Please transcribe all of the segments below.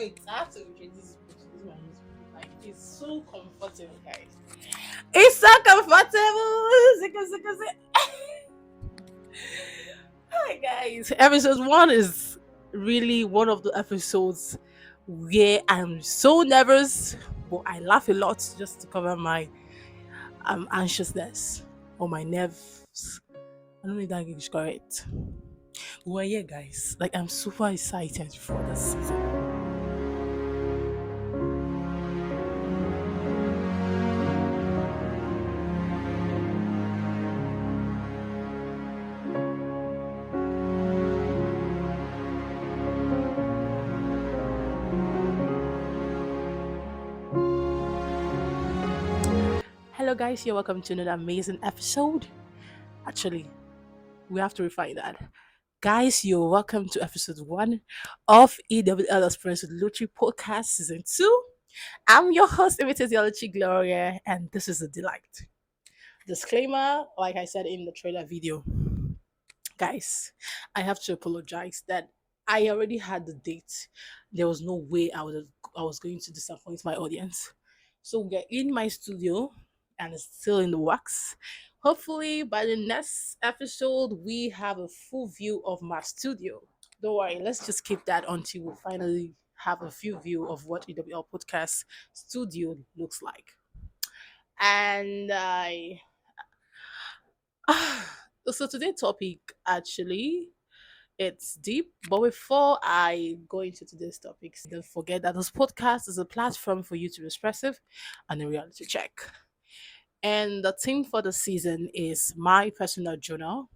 Wait, I have to introduce this one. Like, it's so comfortable, guys. It's so comfortable. Hi, guys. Episode 1 is really one of the episodes where I'm so nervous, but I laugh a lot just to cover my anxiousness or my nerves. I don't know if that is correct. Well, yeah, guys. Like, I'm super excited for this season. Hello, guys. You're welcome to another amazing episode. Actually, we have to refine that. Guys, you're welcome to episode 1 of EWL Experience with Luchi podcast season 2. I'm your host, Luchi Gloria, and this is a delight. Disclaimer, like I said in the trailer video, guys, I have to apologize that I already had the date. There was no way I was going to disappoint my audience. So we're in my studio and it's still in the works. Hopefully by the next episode we have a full view of my studio. Don't worry, let's just keep that until we finally have a full view of what EWL podcast studio looks like. And I so today's topic actually it's deep, but before I go into today's topics, don't forget that this podcast is a platform for you to be expressive and a reality check. And the theme for the season is my personal journal.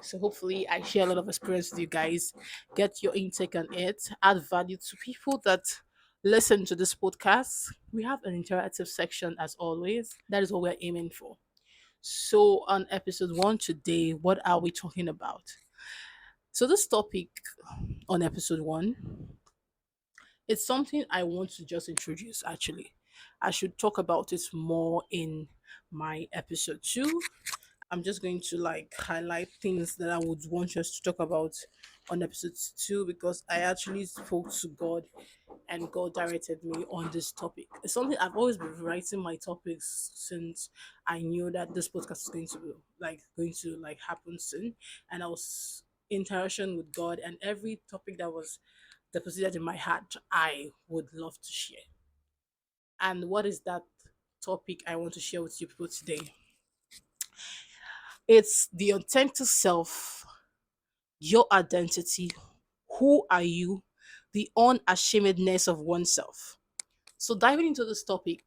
So hopefully I share a lot of experience with you guys, get your intake on it, add value to people that listen to this podcast. We have an interactive section as always. That is what we're aiming for. So on episode 1 today, what are we talking about? So this topic on episode 1, it's something I want to just introduce actually. I should talk about it more in my episode 2. I'm just going to like highlight things that I would want us to talk about on episode 2 because I actually spoke to God and God directed me on this topic. It's something I've always been writing my topics since I knew that this podcast is going to like happen soon, and I was in interaction with God, and every topic that was deposited in my heart, I would love to share. And what is that topic I want to share with you people today? It's the authentic self, your identity, who are you, the unashamedness of oneself. So diving into this topic,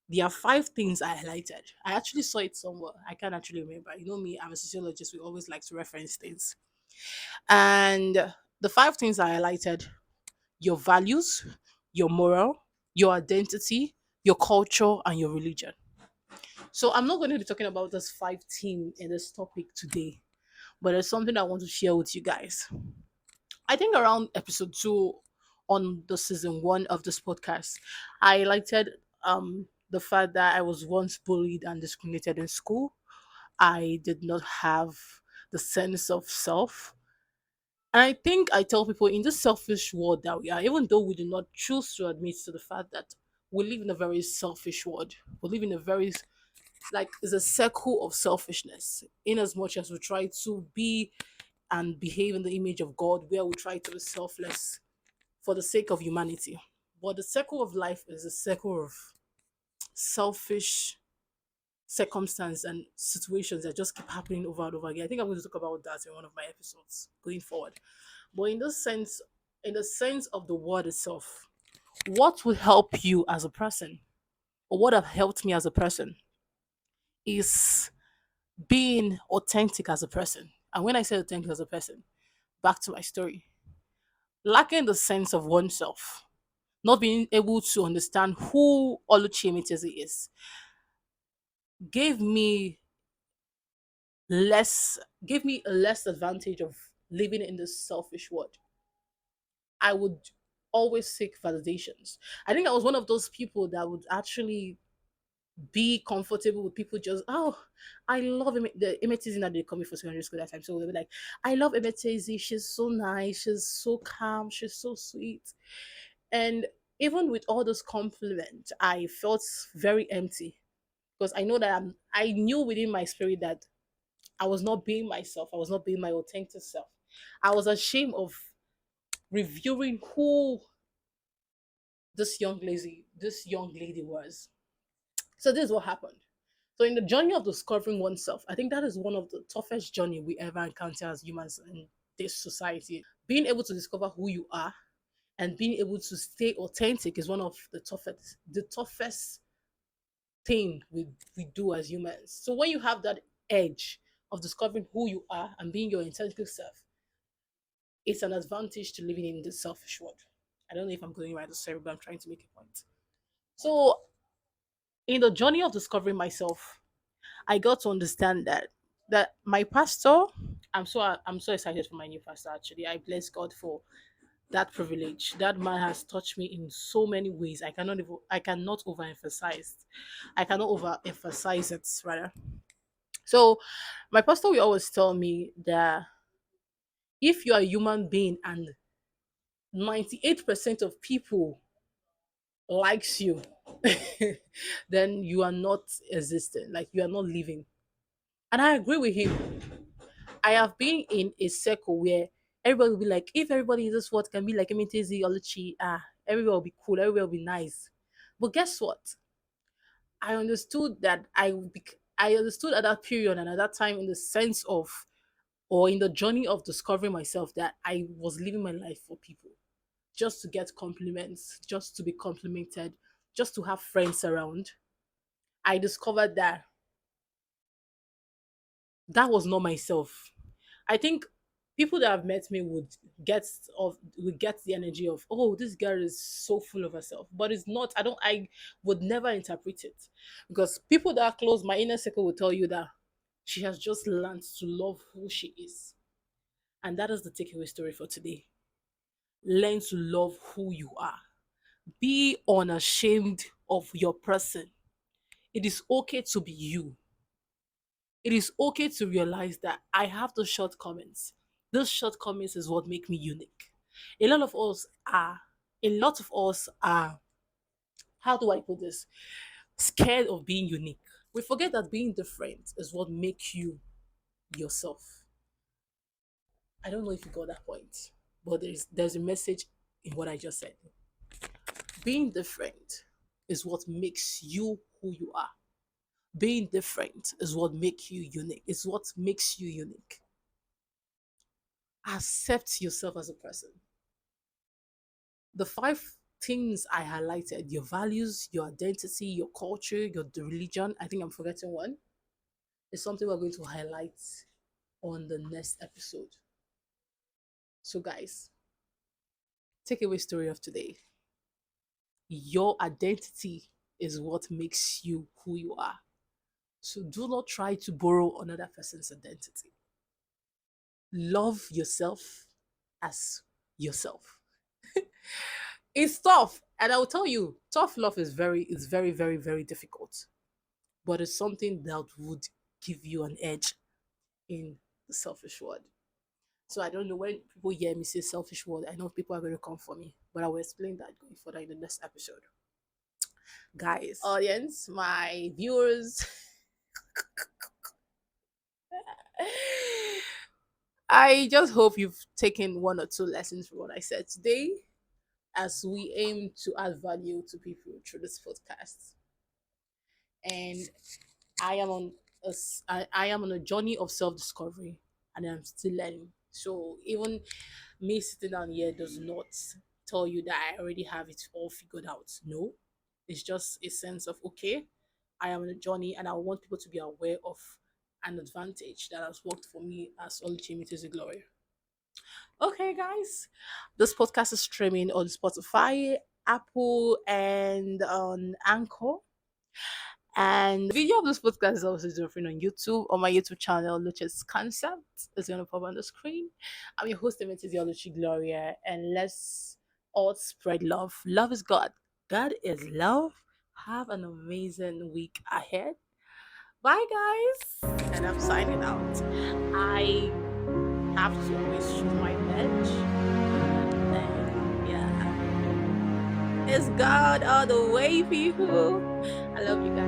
there are 5 things I highlighted. I actually saw it somewhere. I can't actually remember. You know me, I'm a sociologist. We always like to reference things. And the 5 things I highlighted: your values, your moral, your identity, your culture, and your religion. So I'm not going to be talking about this 5 theme in this topic today, but it's something I want to share with you guys. I think around episode 2 on the season 1 of this podcast, I highlighted the fact that I was once bullied and discriminated in school. I did not have the sense of self. And I think I tell people in this selfish world that we are, even though we do not choose to admit to the fact that we live in a very selfish world, we live in a very like it's a circle of selfishness. In as much as we try to be and behave in the image of God, where we try to be selfless for the sake of humanity. But the circle of life is a circle of selfish circumstance and situations that just keep happening over and over again. I think I'm going to talk about that in one of my episodes going forward. But in the sense of the word itself, what will help you as a person, or what have helped me as a person, is being authentic as a person. And when I say authentic as a person, back to my story, lacking the sense of oneself, not being able to understand who Oluchi Emetezi is, gave me gave me a less advantage of living in this selfish world. I would always seek validations. I think I was one of those people that would actually be comfortable with people just, oh, I love the Emetezi that they call me for secondary school that time. So they'll be like, I love Emetezi, she's so nice, she's so calm, she's so sweet. And even with all those compliments, I felt very empty because I know that I knew within my spirit that I was not being myself. I was not being my authentic self. I was ashamed of reviewing who this young lady was. So this is what happened. So in the journey of discovering oneself, I think that is one of the toughest journey we ever encounter as humans in this society. Being able to discover who you are and being able to stay authentic is one of the toughest thing we do as humans. So when you have that edge of discovering who you are and being your authentic self, it's an advantage to living in the selfish world. I don't know if I'm going right or sorry, but I'm trying to make a point. So in the journey of discovering myself, I got to understand that my pastor, I'm so excited for my new pastor. Actually, I bless God for that privilege. That man has touched me in so many ways. I cannot overemphasize. I cannot overemphasize it rather. So my pastor will always tell me that if you are a human being and 98% of people likes you, then you are not existing. Like you are not living. And I agree with him. I have been in a circle where everybody will be like, if everybody in this world can be like Emitezi or Luchi, everywhere will be cool, everywhere will be nice. But guess what? I understood that I understood at that period and at that time in the sense of or in the journey of discovering myself that I was living my life for people just to get compliments, just to be complimented, just to have friends around. I discovered that that was not myself. I think people that have met me get would get the energy of, oh, this girl is so full of herself. But it's not. I would never interpret it. Because people that are close, my inner circle will tell you that she has just learned to love who she is. And that is the takeaway story for today. Learn to love who you are. Be unashamed of your person. It is okay to be you. It is okay to realize that I have those shortcomings. Those shortcomings is what make me unique. A lot of us are, a lot of us are, how do I put this? Scared of being unique. We forget that being different is what makes you yourself. I don't know if you got that point, but there's a message in what I just said. Being different is what makes you who you are. Being different is what makes you unique. It's what makes you unique. Accept yourself as a person. The five things I highlighted, your values, your identity, your culture, your religion, I think I'm forgetting one, is something we're going to highlight on the next episode. So, guys, takeaway story of today. Your identity is what makes you who you are. So, do not try to borrow another person's identity. Love yourself as yourself. It's tough, and I will tell you, tough love is very, very, very difficult. But it's something that would give you an edge in the selfish world. So I don't know when people hear me say selfish world, I know people are going to come for me, but I will explain that going further in the next episode. Guys, audience, my viewers, I just hope you've taken one or two lessons from what I said today as we aim to add value to people through this podcast. And I am on I am on a journey of self discovery, and I'm still learning. So even me sitting down here does not tell you that I already have it all figured out. No, it's just a sense of okay, I am on a journey, and I want people to be aware of an advantage that has worked for me as Oluchi is a glory. Okay, guys, this podcast is streaming on Spotify, Apple, and on Anchor. And the video of this podcast is also different on YouTube, on my YouTube channel, Luchi's Concept. It's going to pop on the screen. I'm your host, Emitezi Luchi Gloria, and let's all spread love. Love is God. God is love. Have an amazing week ahead. Bye, guys. And I'm signing out. I have to always choose my edge. And yeah. It's God all the way, people. I love you guys.